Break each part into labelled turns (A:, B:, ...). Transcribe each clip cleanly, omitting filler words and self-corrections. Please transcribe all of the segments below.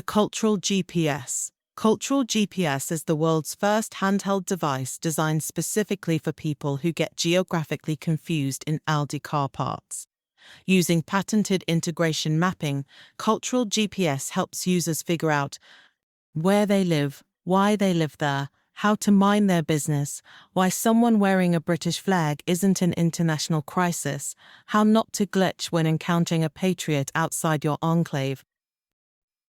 A: The Cultural GPS. Cultural GPS is the world's first handheld device designed specifically for people who get geographically confused in Aldi car parks. Using patented integration mapping, Cultural GPS helps users figure out where they live, why they live there, how to mind their business, why someone wearing a British flag isn't an international crisis, how not to glitch when encountering a patriot outside your enclave.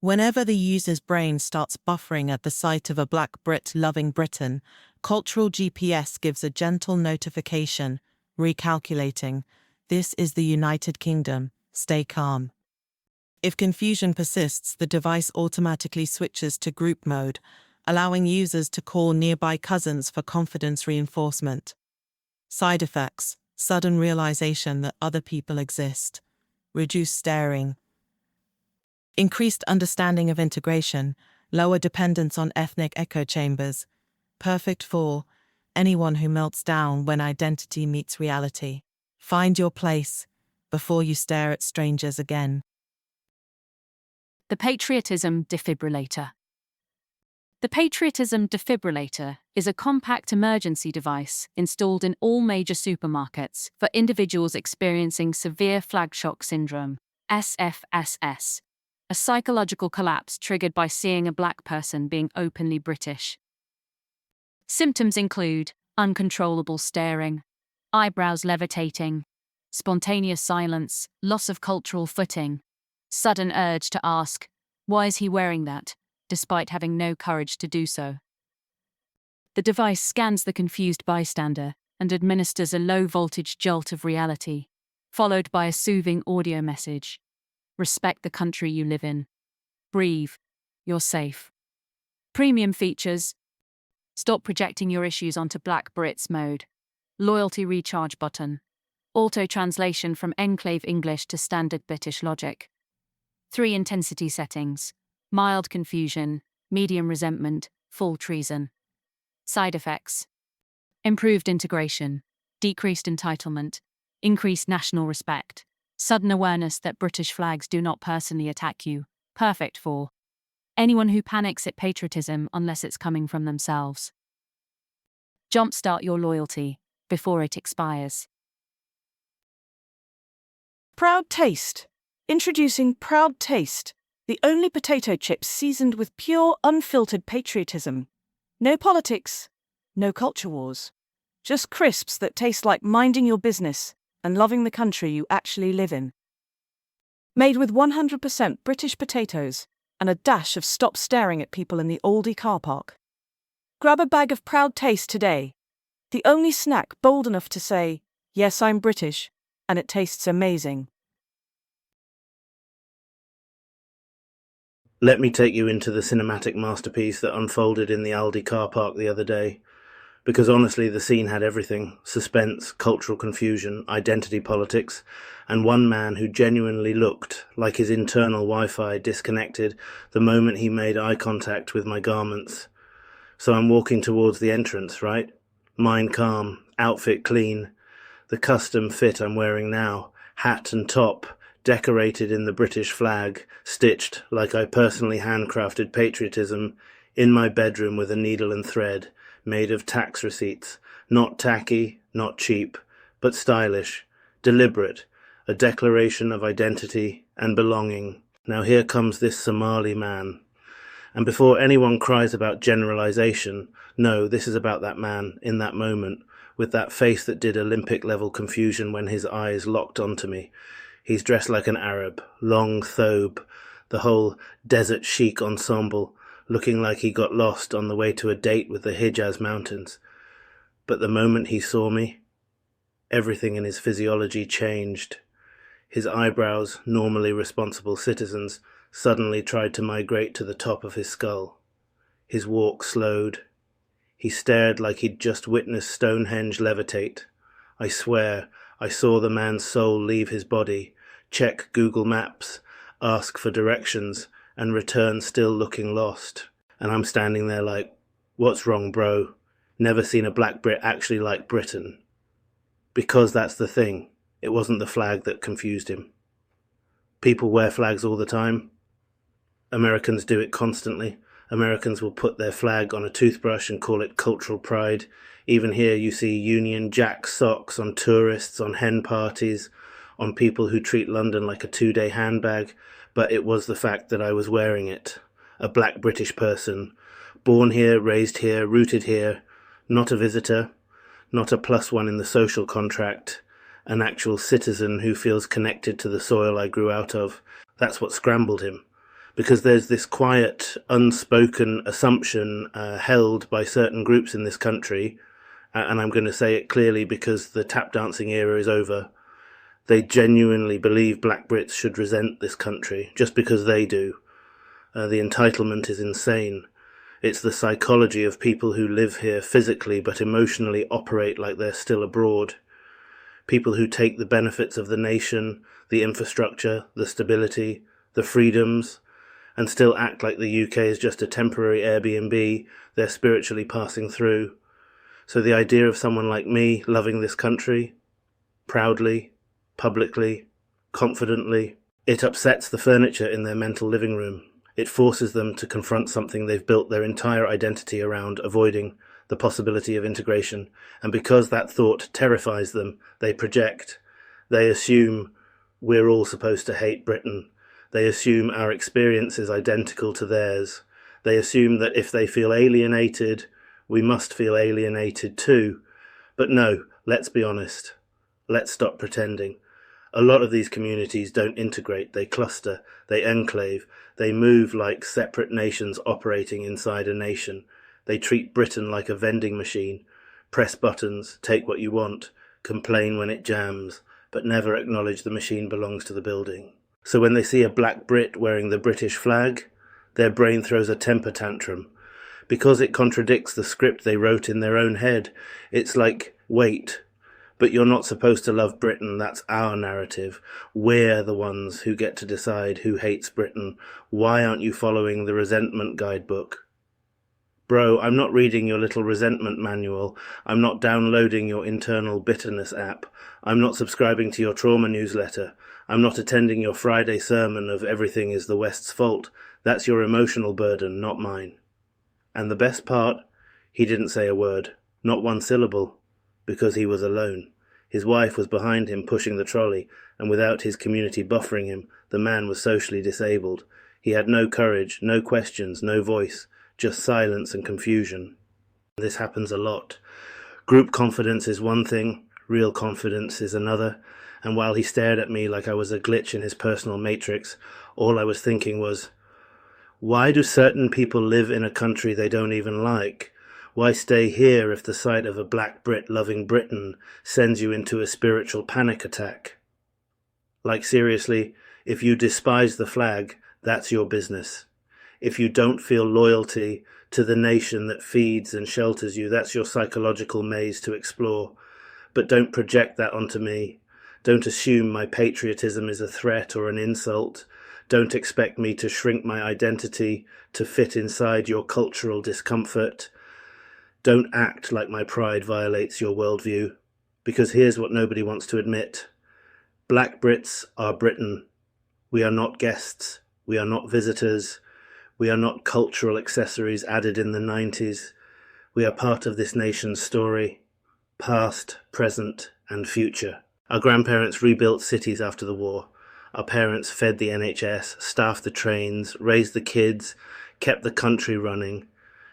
A: Whenever the user's brain starts buffering at the sight of a black Brit loving Britain, Cultural GPS gives a gentle notification, recalculating, "This is the United Kingdom, stay calm." If confusion persists, the device automatically switches to group mode, allowing users to call nearby cousins for confidence reinforcement. Side effects: sudden realization that other people exist, reduced staring, increased understanding of integration, lower dependence on ethnic echo chambers, perfect for anyone who melts down when identity meets reality. Find your place before you stare at strangers again.
B: The Patriotism defibrillator. The Patriotism defibrillator is a compact emergency device installed in all major supermarkets for individuals experiencing severe flag shock syndrome, SFSS, a psychological collapse triggered by seeing a black person being openly British. Symptoms include uncontrollable staring, eyebrows levitating, spontaneous silence, loss of cultural footing, sudden urge to ask, "Why is he wearing that?" despite having no courage to do so. The device scans the confused bystander and administers a low-voltage jolt of reality, followed by a soothing audio message. Respect the country you live in. Breathe. You're safe. Premium features: stop projecting your issues onto Black Brits mode, loyalty recharge button, auto-translation from enclave English to standard British logic. 3 intensity settings: mild confusion, medium resentment, full treason. Side effects: improved integration, decreased entitlement, increased national respect, sudden awareness that British flags do not personally attack you, perfect for anyone who panics at patriotism unless it's coming from themselves. Jumpstart your loyalty before it expires.
C: Proud Taste. Introducing Proud Taste, the only potato chips seasoned with pure, unfiltered patriotism. No politics, no culture wars. Just crisps that taste like minding your business and loving the country you actually live in. Made with 100% British potatoes and a dash of stop staring at people in the Aldi car park. Grab a bag of Proud Taste today. The only snack bold enough to say, "Yes, I'm British, and it tastes amazing."
D: Let me take you into the cinematic masterpiece that unfolded in the Aldi car park the other day. Because honestly, the scene had everything: suspense, cultural confusion, identity politics, and one man who genuinely looked like his internal Wi-Fi disconnected the moment he made eye contact with my garments. So I'm walking towards the entrance, right? Mind calm, outfit clean. The custom fit I'm wearing now, hat and top, decorated in the British flag, stitched like I personally handcrafted patriotism, in my bedroom with a needle and thread, made of tax receipts, not tacky, not cheap, but stylish, deliberate, a declaration of identity and belonging. Now here comes this Somali man. And before anyone cries about generalization, no, this is about that man in that moment, with that face that did Olympic-level confusion when his eyes locked onto me. He's dressed like an Arab, long thobe, the whole desert chic ensemble, looking like he got lost on the way to a date with the Hijaz Mountains. But the moment he saw me, everything in his physiology changed. His eyebrows, normally responsible citizens, suddenly tried to migrate to the top of his skull. His walk slowed. He stared like he'd just witnessed Stonehenge levitate. I swear, I saw the man's soul leave his body, check Google Maps, ask for directions, and return still looking lost. And I'm standing there like, what's wrong, bro? Never seen a black Brit actually like Britain. Because that's the thing. It wasn't the flag that confused him. People wear flags all the time. Americans do it constantly. Americans will put their flag on a toothbrush and call it cultural pride. Even here you see Union Jack socks on tourists, on hen parties, on people who treat London like a 2-day handbag, but it was the fact that I was wearing it. A black British person, born here, raised here, rooted here, not a visitor, not a +1 in the social contract, an actual citizen who feels connected to the soil I grew out of. That's what scrambled him. Because there's this quiet, unspoken assumption held by certain groups in this country, and I'm going to say it clearly because the tap dancing era is over. They genuinely believe black Brits should resent this country, just because they do. The entitlement is insane. It's the psychology of people who live here physically but emotionally operate like they're still abroad. People who take the benefits of the nation, the infrastructure, the stability, the freedoms, and still act like the UK is just a temporary Airbnb they're spiritually passing through. So the idea of someone like me loving this country, proudly, publicly, confidently, it upsets the furniture in their mental living room. It forces them to confront something they've built their entire identity around avoiding, the possibility of integration. And because that thought terrifies them, they project. They assume we're all supposed to hate Britain. They assume our experience is identical to theirs. They assume that if they feel alienated, we must feel alienated too. But no, let's be honest. Let's stop pretending. A lot of these communities don't integrate, they cluster, they enclave, they move like separate nations operating inside a nation. They treat Britain like a vending machine, press buttons, take what you want, complain when it jams, but never acknowledge the machine belongs to the building. So when they see a black Brit wearing the British flag, their brain throws a temper tantrum. Because it contradicts the script they wrote in their own head. It's like, wait, but you're not supposed to love Britain, that's our narrative. We're the ones who get to decide who hates Britain. Why aren't you following the resentment guidebook? Bro, I'm not reading your little resentment manual. I'm not downloading your internal bitterness app. I'm not subscribing to your trauma newsletter. I'm not attending your Friday sermon of everything is the West's fault. That's your emotional burden, not mine. And the best part, he didn't say a word, not one syllable, because he was alone. His wife was behind him pushing the trolley, and without his community buffering him, the man was socially disabled. He had no courage, no questions, no voice, just silence and confusion. This happens a lot. Group confidence is one thing, real confidence is another, and while he stared at me like I was a glitch in his personal matrix, all I was thinking was, why do certain people live in a country they don't even like? Why stay here if the sight of a black Brit loving Britain sends you into a spiritual panic attack? Like seriously, if you despise the flag, that's your business. If you don't feel loyalty to the nation that feeds and shelters you, that's your psychological maze to explore. But don't project that onto me. Don't assume my patriotism is a threat or an insult. Don't expect me to shrink my identity to fit inside your cultural discomfort. Don't act like my pride violates your worldview, because here's what nobody wants to admit. Black Brits are Britain. We are not guests. We are not visitors. We are not cultural accessories added in the 90s. We are part of this nation's story, past, present, and future. Our grandparents rebuilt cities after the war. Our parents fed the NHS, staffed the trains, raised the kids, kept the country running,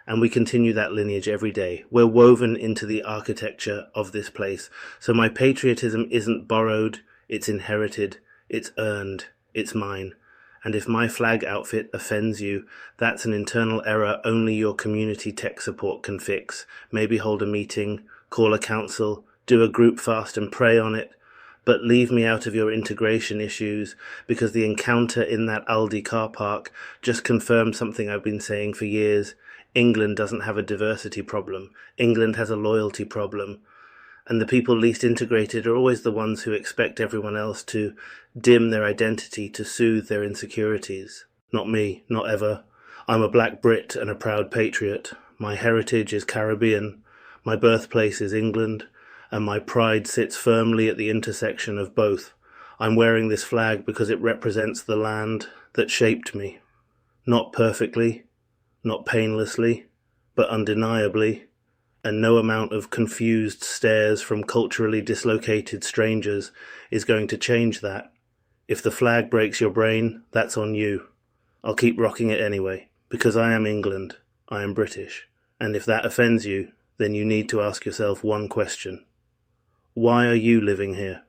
D: and we continue that lineage every day. We're woven into the architecture of this place. So my patriotism isn't borrowed, it's inherited, it's earned, it's mine. And if my flag outfit offends you, that's an internal error only your community tech support can fix. Maybe hold a meeting, call a council, do a group fast and pray on it. But leave me out of your integration issues, because the encounter in that Aldi car park just confirmed something I've been saying for years. England doesn't have a diversity problem. England has a loyalty problem. And the people least integrated are always the ones who expect everyone else to dim their identity to soothe their insecurities. Not me, not ever. I'm a black Brit and a proud patriot. My heritage is Caribbean. My birthplace is England. And my pride sits firmly at the intersection of both. I'm wearing this flag because it represents the land that shaped me. Not perfectly, not painlessly, but undeniably, and no amount of confused stares from culturally dislocated strangers is going to change that. If the flag breaks your brain, that's on you. I'll keep rocking it anyway, because I am England, I am British, and if that offends you, then you need to ask yourself one question. Why are you living here?